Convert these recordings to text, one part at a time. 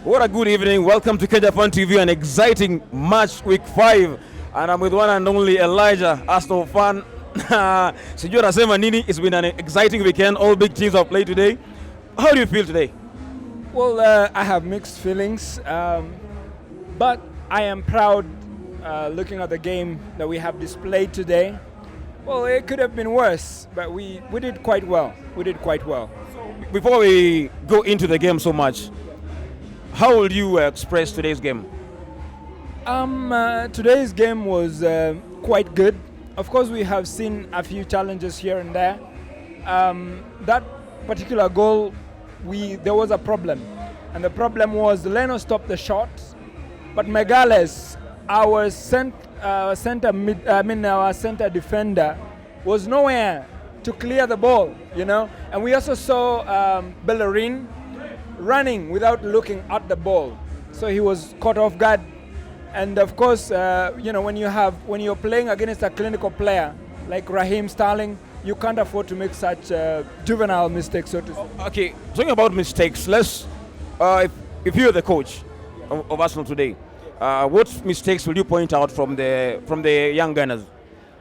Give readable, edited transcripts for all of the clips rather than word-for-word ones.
What a good evening. Welcome to Japan TV, an exciting match week 5. And I'm with one and only Elijah, Arsenal fan. Sijui anasema nini. It's been an exciting weekend. All big teams have played today. How do you feel today? Well, I have mixed feelings, but I am proud looking at the game that we have displayed today. Well, it could have been worse, but we did quite well. We did quite well. Before we go into the game so much, how will you express today's game? Today's game was quite good. Of course, we have seen a few challenges here and there. That particular goal, there was a problem, and the problem was Leno stopped the shot, but Megales, our center defender, was nowhere to clear the ball, And we also saw Bellerin running without looking at the ball, so he was caught off guard. And of course, when you're playing against a clinical player like Raheem Sterling, you can't afford to make such juvenile mistakes, so to say. Okay, talking about mistakes, if you're the coach of Arsenal today, what mistakes will you point out from the young Gunners?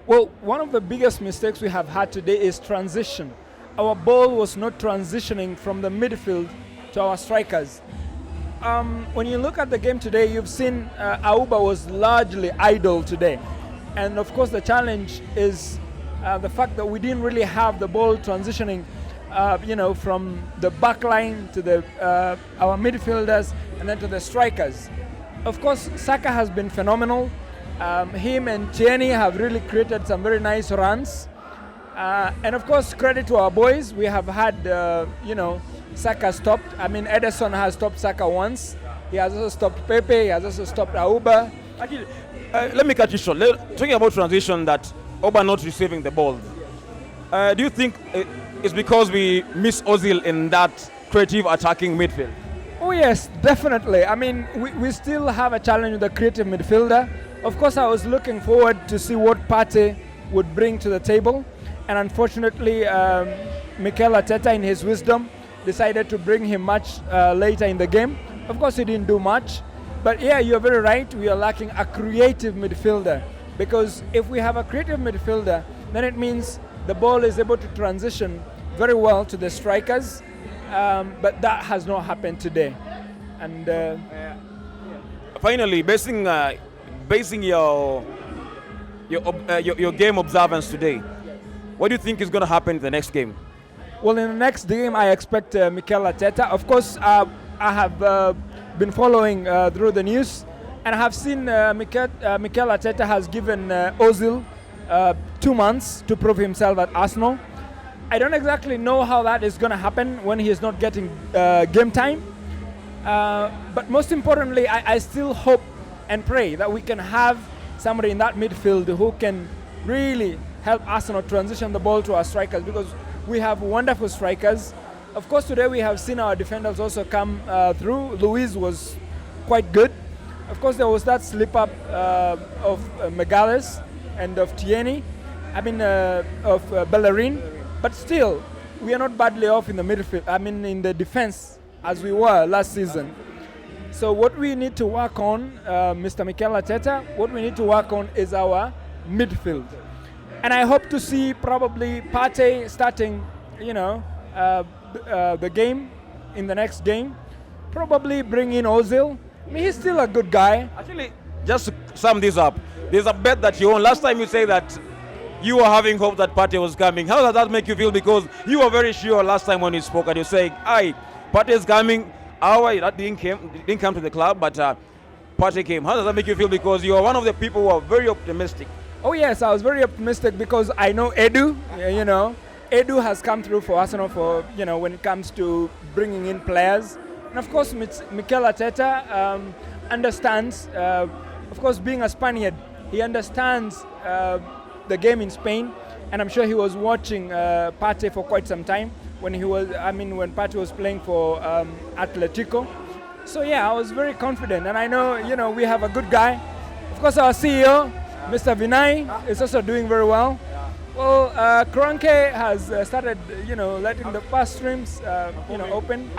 Well, one of the biggest mistakes we have had today is transition. Our ball was not transitioning from the midfield to our strikers. When you look at the game today, you've seen Auba was largely idle today. And of course the challenge is the fact that we didn't really have the ball transitioning from the back line to our midfielders and then to the strikers. Of course, Saka has been phenomenal. Him and Tierney have really created some very nice runs. And of course, credit to our boys. We have had, Saka stopped. Ederson has stopped Saka once. He has also stopped Pepe. He has also stopped Auba. Actually, let me cut you short. Talking about transition, that Auba not receiving the ball. Do you think it's because we miss Ozil in that creative attacking midfield? Oh yes, definitely. We still have a challenge with the creative midfielder. Of course, I was looking forward to see what Partey would bring to the table. And unfortunately, Mikel Arteta, in his wisdom, decided to bring him much later in the game. Of course, he didn't do much. But yeah, you're very right. We are lacking a creative midfielder. Because if we have a creative midfielder, then it means the ball is able to transition very well to the strikers. But that has not happened today. And finally, basing your game observance today, what do you think is going to happen in the next game? Well, in the next game, I expect Mikel Arteta. Of course, I have been following through the news, and I have seen Mikel Arteta has given Ozil 2 months to prove himself at Arsenal. I don't exactly know how that is going to happen when he is not getting game time. But most importantly, I still hope and pray that we can have somebody in that midfield who can really help Arsenal transition the ball to our strikers, because we have wonderful strikers. Of course, today we have seen our defenders also come through. Luiz was quite good. Of course, there was that slip up of Megales and of Tierney, of Bellerin. But still, we are not badly off in the midfield. In the defense, as we were last season. So what we need to work on, Mr. Mikel Arteta, what we need to work on is our midfield. And I hope to see probably Partey starting, the game in the next game. Probably bring in Ozil. He's still a good guy. Actually, just to sum this up, there's a bet that you won. Last time you say that you were having hope that Partey was coming. How does that make you feel? Because you were very sure last time when you spoke and you saying, Partey is coming. That didn't come to the club, but Partey came. How does that make you feel? Because you are one of the people who are very optimistic. Oh yes, I was very optimistic because I know Edu. Edu has come through for Arsenal when it comes to bringing in players. And of course, Mikel Arteta understands. Of course, being a Spaniard, he understands the game in Spain, and I'm sure he was watching Partey for quite some time when Partey was playing for Atletico. So yeah, I was very confident, and I know we have a good guy. Of course, our CEO, Mr. Vinay, is also doing very well. Well, Kroenke has started, letting the past streams, open.